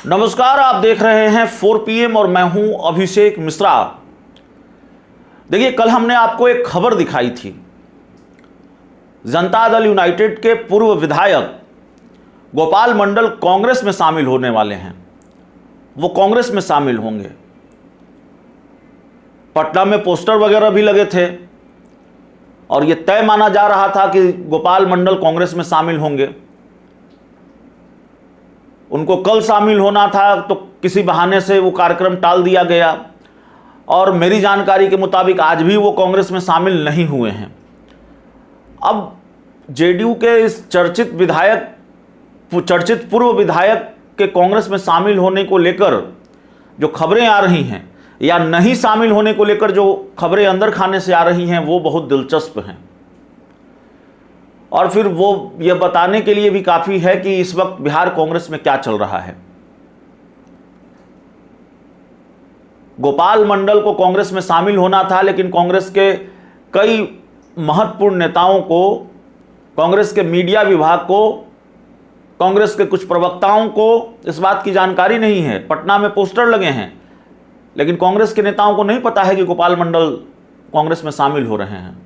नमस्कार, आप देख रहे हैं 4 PM और मैं हूं अभिषेक मिश्रा। देखिए, कल हमने आपको एक खबर दिखाई थी। जनता दल यूनाइटेड के पूर्व विधायक गोपाल मंडल कांग्रेस में शामिल होने वाले हैं। वो कांग्रेस में शामिल होंगे। पटना में पोस्टर वगैरह भी लगे थे और ये तय माना जा रहा था कि गोपाल मंडल कांग्रेस में शामिल होंगे। उनको कल शामिल होना था, तो किसी बहाने से वो कार्यक्रम टाल दिया गया और मेरी जानकारी के मुताबिक आज भी वो कांग्रेस में शामिल नहीं हुए हैं। अब जेडीयू के इस चर्चित पूर्व विधायक के कांग्रेस में शामिल होने को लेकर जो खबरें आ रही हैं या नहीं शामिल होने को लेकर जो खबरें अंदर खाने से आ रही हैं, वो बहुत दिलचस्प हैं। और फिर वो ये बताने के लिए भी काफ़ी है कि इस वक्त बिहार कांग्रेस में क्या चल रहा है। गोपाल मंडल को कांग्रेस में शामिल होना था, लेकिन कांग्रेस के कई महत्वपूर्ण नेताओं को, कांग्रेस के मीडिया विभाग को, कांग्रेस के कुछ प्रवक्ताओं को इस बात की जानकारी नहीं है। पटना में पोस्टर लगे हैं, लेकिन कांग्रेस के नेताओं को नहीं पता है कि गोपाल मंडल कांग्रेस में शामिल हो रहे हैं।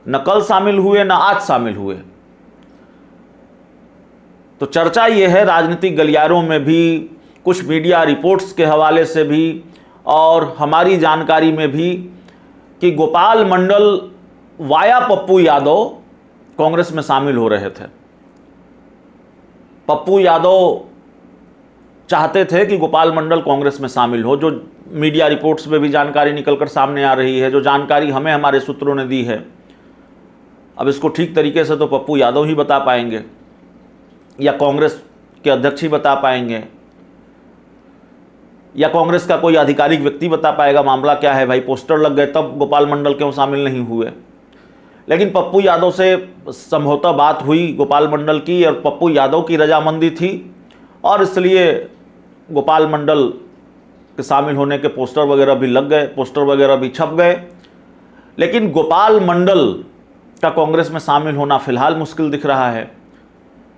न कल शामिल हुए, न आज शामिल हुए। तो चर्चा यह है राजनीतिक गलियारों में भी, कुछ मीडिया रिपोर्ट्स के हवाले से भी और हमारी जानकारी में भी, कि गोपाल मंडल वाया पप्पू यादव कांग्रेस में शामिल हो रहे थे। पप्पू यादव चाहते थे कि गोपाल मंडल कांग्रेस में शामिल हो, जो मीडिया रिपोर्ट्स में भी जानकारी निकलकर सामने आ रही है, जो जानकारी हमें हमारे सूत्रों ने दी है। अब इसको ठीक तरीके से तो पप्पू यादव ही बता पाएंगे या कांग्रेस के अध्यक्ष ही बता पाएंगे या कांग्रेस का कोई आधिकारिक व्यक्ति बता पाएगा मामला क्या है। भाई, पोस्टर लग गए तब गोपाल मंडल क्यों शामिल नहीं हुए। लेकिन पप्पू यादव से संभवतः बात हुई गोपाल मंडल की और पप्पू यादव की रजामंदी थी और इसलिए गोपाल मंडल के शामिल होने के पोस्टर वगैरह भी लग गए, पोस्टर वगैरह भी छप गए। लेकिन गोपाल मंडल का कांग्रेस में शामिल होना फिलहाल मुश्किल दिख रहा है।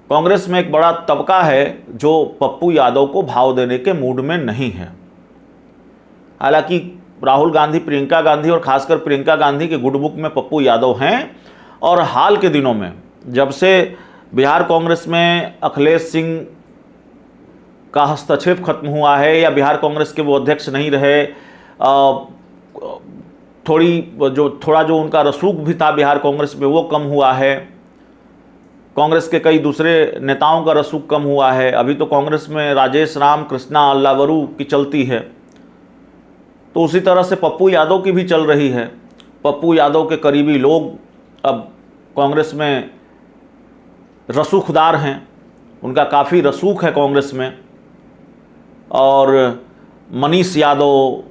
कांग्रेस में एक बड़ा तबका है जो पप्पू यादव को भाव देने के मूड में नहीं है। हालांकि राहुल गांधी, प्रियंका गांधी और खासकर प्रियंका गांधी के गुड बुक में पप्पू यादव हैं और हाल के दिनों में जब से बिहार कांग्रेस में अखिलेश सिंह का हस्तक्षेप खत्म हुआ है या बिहार कांग्रेस के वो अध्यक्ष नहीं रहे, थोड़ा जो उनका रसूख भी था बिहार कांग्रेस में वो कम हुआ है। कांग्रेस के कई दूसरे नेताओं का रसूख कम हुआ है। अभी तो कांग्रेस में राजेश राम, कृष्णा अल्लावरू की चलती है, तो उसी तरह से पप्पू यादव की भी चल रही है। पप्पू यादव के करीबी लोग अब कांग्रेस में रसूखदार हैं, उनका काफ़ी रसूख है कांग्रेस में। और मनीष यादव,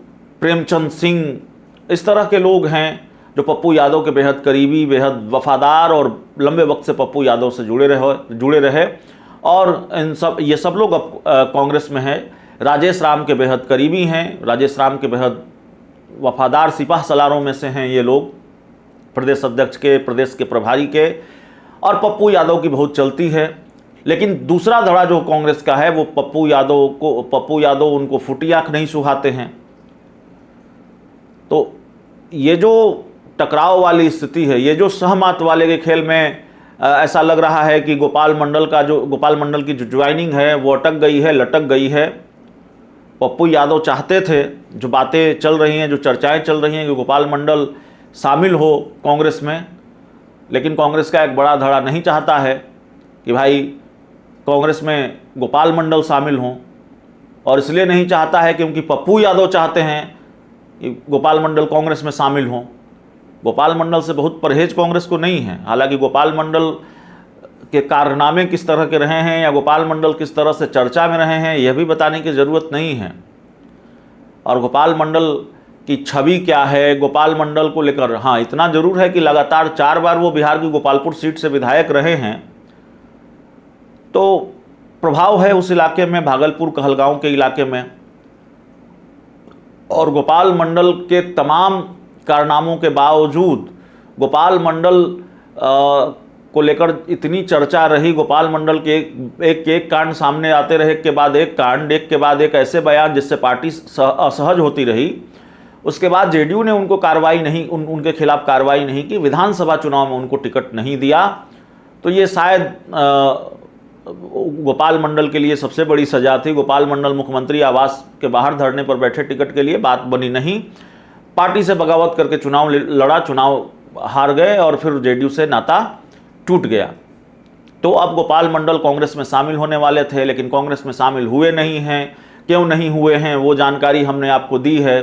प्रेमचंद सिंह, इस तरह के लोग हैं जो पप्पू यादव के बेहद करीबी, बेहद वफादार और लंबे वक्त से पप्पू यादव से जुड़े रहे और ये सब लोग अब कांग्रेस में हैं। राजेश राम के बेहद करीबी हैं, राजेश राम के बेहद वफादार सिपाह सलारों में से हैं ये लोग, प्रदेश अध्यक्ष के, प्रदेश के प्रभारी के, और पप्पू यादव की बहुत चलती है। लेकिन दूसरा धड़ा जो कांग्रेस का है वो पप्पू यादव उनको फूटी आँख नहीं सुहाते हैं। तो ये जो टकराव वाली स्थिति है, ये जो सहमत वाले के खेल में ऐसा लग रहा है कि गोपाल मंडल की जो ज्वाइनिंग है वो अटक गई है, लटक गई है। पप्पू यादव चाहते थे, जो बातें चल रही हैं, जो चर्चाएं चल रही हैं कि गोपाल मंडल शामिल हो कांग्रेस में, लेकिन कांग्रेस का एक बड़ा धड़ा नहीं चाहता है कि भाई कांग्रेस में गोपाल मंडल शामिल हों, और इसलिए नहीं चाहता है क्योंकि पप्पू यादव चाहते हैं कि गोपाल मंडल कांग्रेस में शामिल हों। गोपाल मंडल से बहुत परहेज कांग्रेस को नहीं है। हालांकि गोपाल मंडल के कारनामे किस तरह के रहे हैं या गोपाल मंडल किस तरह से चर्चा में रहे हैं, यह भी बताने की ज़रूरत नहीं है। और गोपाल मंडल की छवि क्या है, गोपाल मंडल को लेकर, हाँ, इतना ज़रूर है कि लगातार 4 बार वो बिहार की गोपालपुर सीट से विधायक रहे हैं, तो प्रभाव है उस इलाके में, भागलपुर कहलगांव के इलाके में। और गोपाल मंडल के तमाम कारनामों के बावजूद गोपाल मंडल को लेकर इतनी चर्चा रही, गोपाल मंडल के एक कांड सामने आते रहे, एक के बाद एक कांड, एक के बाद एक ऐसे बयान जिससे पार्टी असहज होती रही। उसके बाद जेडीयू ने उनको कार्रवाई नहीं, उनके खिलाफ कार्रवाई नहीं की, विधानसभा चुनाव में उनको टिकट नहीं दिया। तो ये शायद गोपाल मंडल के लिए सबसे बड़ी सजा थी। गोपाल मंडल मुख्यमंत्री आवास के बाहर धरने पर बैठे, टिकट के लिए बात बनी नहीं, पार्टी से बगावत करके चुनाव लड़ा, चुनाव हार गए और फिर जेडीयू से नाता टूट गया। तो अब गोपाल मंडल कांग्रेस में शामिल होने वाले थे, लेकिन कांग्रेस में शामिल हुए नहीं हैं। क्यों नहीं हुए हैं वो जानकारी हमने आपको दी है।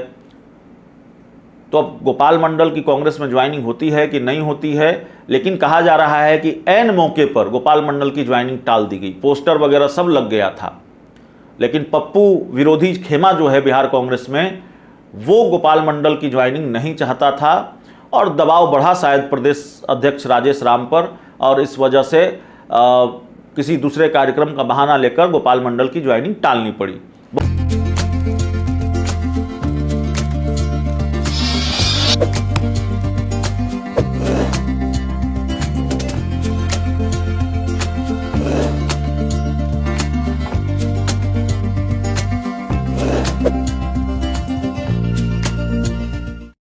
तो अब गोपाल मंडल की कांग्रेस में ज्वाइनिंग होती है कि नहीं होती है, लेकिन कहा जा रहा है कि ऐन मौके पर गोपाल मंडल की ज्वाइनिंग टाल दी गई। पोस्टर वगैरह सब लग गया था, लेकिन पप्पू विरोधी खेमा जो है बिहार कांग्रेस में, वो गोपाल मंडल की ज्वाइनिंग नहीं चाहता था और दबाव बढ़ा शायद प्रदेश अध्यक्ष राजेश राम पर, और इस वजह से किसी दूसरे कार्यक्रम का बहाना लेकर गोपाल मंडल की ज्वाइनिंग टालनी पड़ी।